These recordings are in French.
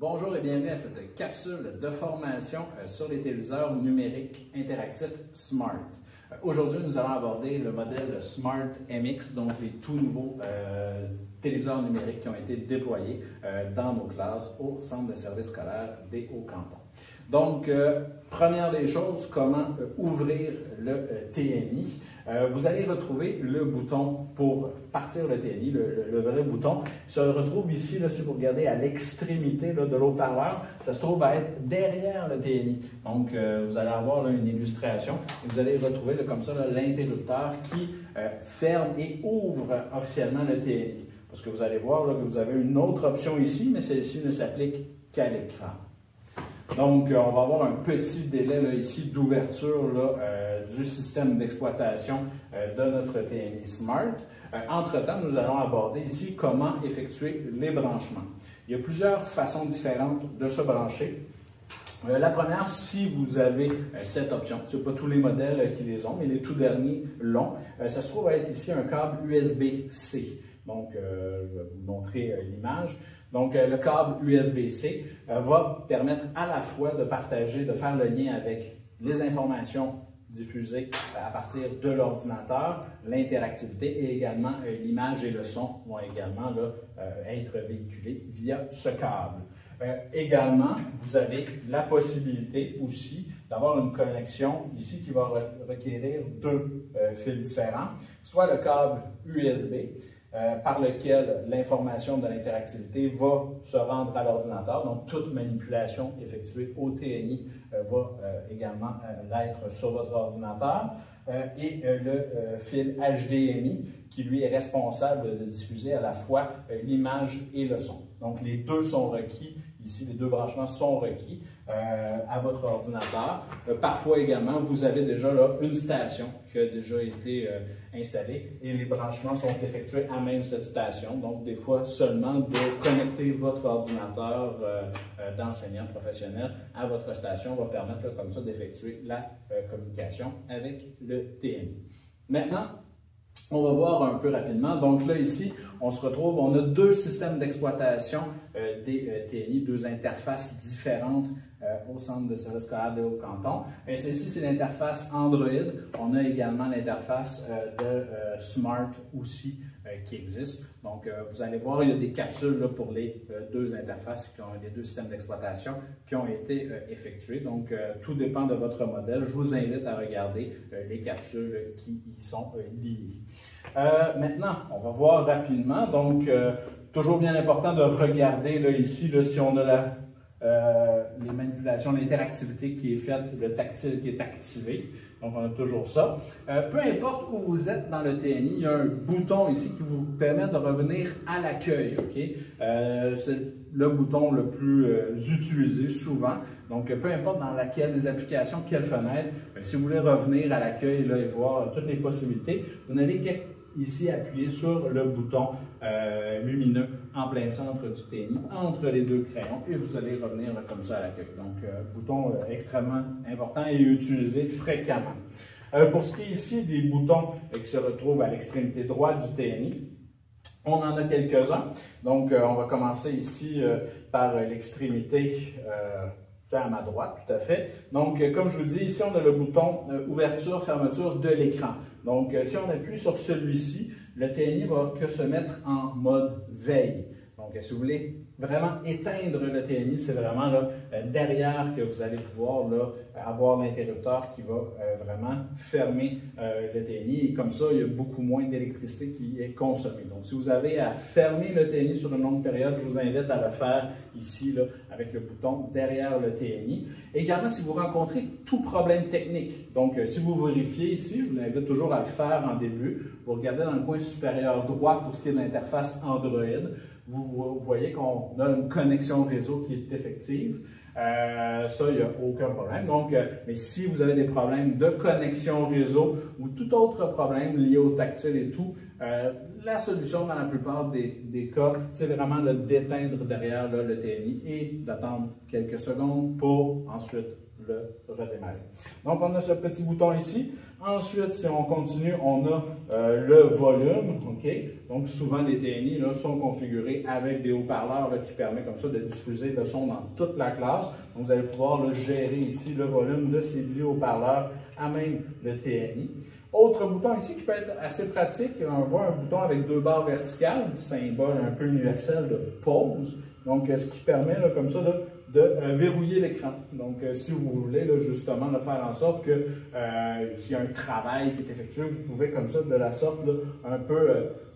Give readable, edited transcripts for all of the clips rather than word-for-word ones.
Bonjour et bienvenue à cette capsule de formation sur les téléviseurs numériques interactifs Smart. Aujourd'hui, nous allons aborder le modèle Smart MX, donc les tout nouveaux téléviseurs numériques qui ont été déployés dans nos classes au Centre de services scolaires des Hauts-Cantons. Donc, première des choses, comment ouvrir le TNI. Vous allez retrouver le bouton pour partir le TNI, le vrai bouton. Il se retrouve ici, là, si vous regardez à l'extrémité de l'haut-parleur, ça se trouve à être derrière le TNI. Donc, vous allez avoir là, une illustration et vous allez retrouver là, comme ça l'interrupteur qui ferme et ouvre officiellement le TNI. Parce que vous allez voir là, que vous avez une autre option ici, mais celle-ci ne s'applique qu'à l'écran. Donc, on va avoir un petit délai là, ici d'ouverture du système d'exploitation de notre TNI Smart. Entre-temps, nous allons aborder ici comment effectuer les branchements. Il y a plusieurs façons différentes de se brancher. La première, si vous avez cette option, ce n'est pas tous les modèles qui les ont, mais les tout derniers l'ont, ça se trouve à être ici un câble USB-C. Donc, je vais vous montrer l'image. Donc, le câble USB-C va permettre à la fois de partager, de faire le lien avec les informations diffusées à partir de l'ordinateur, l'interactivité et également l'image et le son vont également là, être véhiculés via ce câble. Également, vous avez la possibilité aussi d'avoir une connexion ici qui va requérir deux fils différents, soit le câble USB, par lequel l'information de l'interactivité va se rendre à l'ordinateur. Donc, toute manipulation effectuée au TNI va également l'être sur votre ordinateur. Et le fil HDMI qui, lui, est responsable de diffuser à la fois l'image et le son. Donc, les deux sont requis. Ici, les deux branchements sont requis à votre ordinateur. Parfois également, vous avez déjà là, une station qui a déjà été installée et les branchements sont effectués à même cette station. Donc, des fois, seulement de connecter votre ordinateur d'enseignant professionnel à votre station va permettre là, comme ça d'effectuer la communication avec le TNI. Maintenant, on va voir un peu rapidement. Donc là, ici, on se retrouve, on a deux systèmes d'exploitation des TNI, deux interfaces différentes au Centre de services scolaires des Hauts-Cantons. Celle-ci, c'est l'interface Android. On a également l'interface de Smart aussi qui existe. Donc, vous allez voir, il y a des capsules là, pour les deux interfaces, les deux systèmes d'exploitation qui ont été effectués. Donc, tout dépend de votre modèle. Je vous invite à regarder les capsules qui y sont liées. Maintenant, on va voir rapidement. Donc, toujours bien important de regarder là, ici là, si on a les manipulations, l'interactivité qui est faite, le tactile qui est activé. Donc, on a toujours ça. Peu importe où vous êtes dans le TNI, il y a un bouton ici qui vous permet de revenir à l'accueil. Okay? C'est le bouton le plus utilisé souvent. Donc, peu importe dans laquelle des applications, quelle fenêtre, si vous voulez revenir à l'accueil et voir toutes les possibilités, vous n'avez qu'à ici appuyer sur le bouton lumineux en plein centre du TNI, entre les deux crayons, et vous allez revenir là, comme ça à l'accueil. Donc, bouton extrêmement important et utilisé fréquemment. Pour ce qui est ici des boutons qui se retrouvent à l'extrémité droite du TNI, on en a quelques-uns. Donc, on va commencer ici par l'extrémité à ma droite, tout à fait. Donc, comme je vous dis, ici, on a le bouton ouverture-fermeture de l'écran. Donc, si on appuie sur celui-ci, le TNI va que se mettre en mode veille. Donc, si vous voulez vraiment éteindre le TNI, c'est vraiment là, derrière que vous allez pouvoir là, avoir l'interrupteur qui va vraiment fermer le TNI. Et comme ça, il y a beaucoup moins d'électricité qui est consommée. Donc, si vous avez à fermer le TNI sur une longue période, je vous invite à le faire ici là, avec le bouton derrière le TNI. Également, si vous rencontrez tout problème technique, donc si vous vérifiez ici, je vous invite toujours à le faire en début. Vous regardez dans le coin supérieur droit pour ce qui est de l'interface Android. Vous voyez qu'on a une connexion réseau qui est effective. Ça, il n'y a aucun problème. Donc, mais si vous avez des problèmes de connexion réseau ou tout autre problème lié au tactile et tout, la solution dans la plupart des cas, c'est vraiment de d'éteindre derrière là, le TNI et d'attendre quelques secondes pour ensuite le redémarrer. Donc, on a ce petit bouton ici. Ensuite, si on continue, on a le volume. Okay? Donc, souvent, les TNI là, sont configurés avec des haut-parleurs qui permettent comme ça de diffuser le son dans toute la classe. Donc, vous allez pouvoir là, gérer ici le volume de ces 10 haut-parleurs à même le TNI. Autre bouton ici qui peut être assez pratique, on voit un bouton avec 2 barres verticales, symbole un peu universel de pause. Donc, ce qui permet là, comme ça de verrouiller l'écran. Donc, si vous voulez là, justement faire en sorte que s'il y a un travail qui est effectué, vous pouvez comme ça, de la sorte, là, un peu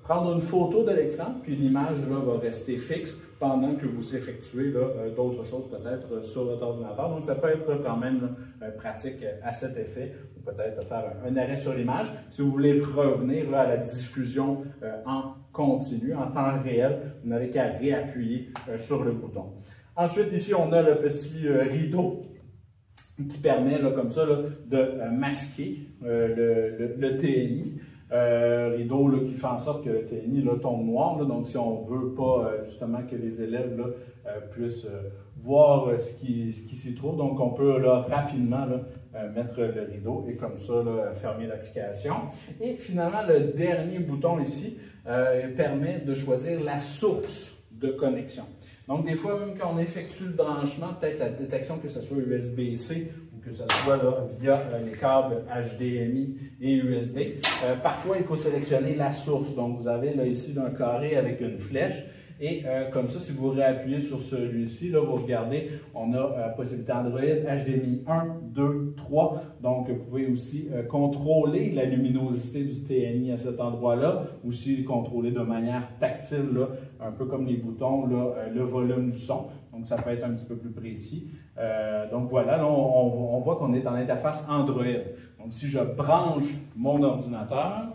prendre une photo de l'écran, puis l'image va rester fixe pendant que vous effectuez d'autres choses peut-être sur votre ordinateur. Donc, ça peut être quand même pratique à cet effet, ou peut-être faire un arrêt sur l'image. Si vous voulez revenir là, à la diffusion en continu, en temps réel, vous n'avez qu'à réappuyer sur le bouton. Ensuite, ici, on a le petit rideau qui permet, là, comme ça, là, de masquer le TNI. Rideau là, qui fait en sorte que le TNI là, tombe noir. Là, donc, si on ne veut pas justement que les élèves là, puissent voir ce qui s'y trouve, donc on peut là, rapidement là, mettre le rideau et comme ça là, fermer l'application. Et finalement, le dernier bouton ici permet de choisir la source de connexion. Donc, des fois, même quand on effectue le branchement, peut-être la détection que ce soit USB-C ou que ce soit là, via les câbles HDMI et USB, parfois, il faut sélectionner la source. Donc, vous avez là, ici là, un carré avec une flèche. Et comme ça, si vous réappuyez sur celui-ci, là, vous regardez, on a possibilité Android, HDMI 1, 2, 3. Donc, vous pouvez aussi contrôler la luminosité du TNI à cet endroit-là, aussi contrôler de manière tactile, là, un peu comme les boutons, là, le volume du son. Donc, ça peut être un petit peu plus précis. Donc, voilà, là, on voit qu'on est dans l'interface Android. Donc, si je branche mon ordinateur,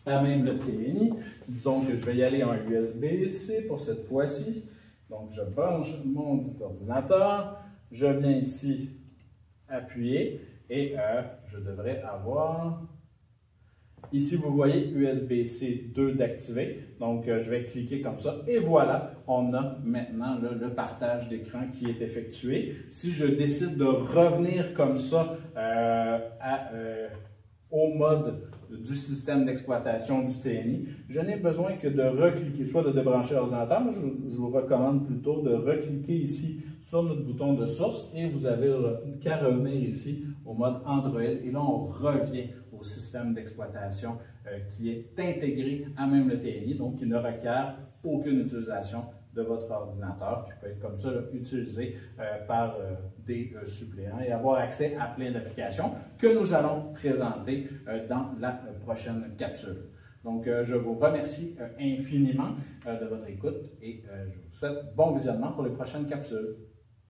à même le TNI. Disons que je vais y aller en USB-C pour cette fois-ci. Donc, je branche mon ordinateur. Je viens ici appuyer et je devrais avoir... Ici, vous voyez USB-C 2 d'activer. Donc, je vais cliquer comme ça. Et voilà, on a maintenant là, le partage d'écran qui est effectué. Si je décide de revenir comme ça au mode du système d'exploitation du TNI, je n'ai besoin que de recliquer, soit de débrancher l'ordinateur, mais je vous recommande plutôt de recliquer ici sur notre bouton de source et vous avez qu'à revenir ici au mode Android et là on revient au système d'exploitation qui est intégré à même le TNI, donc qui ne requiert aucune utilisation de votre ordinateur, qui peut être comme ça là, utilisé par des suppléants et avoir accès à plein d'applications que nous allons présenter dans la prochaine capsule. Donc, je vous remercie infiniment de votre écoute et je vous souhaite bon visionnement pour les prochaines capsules.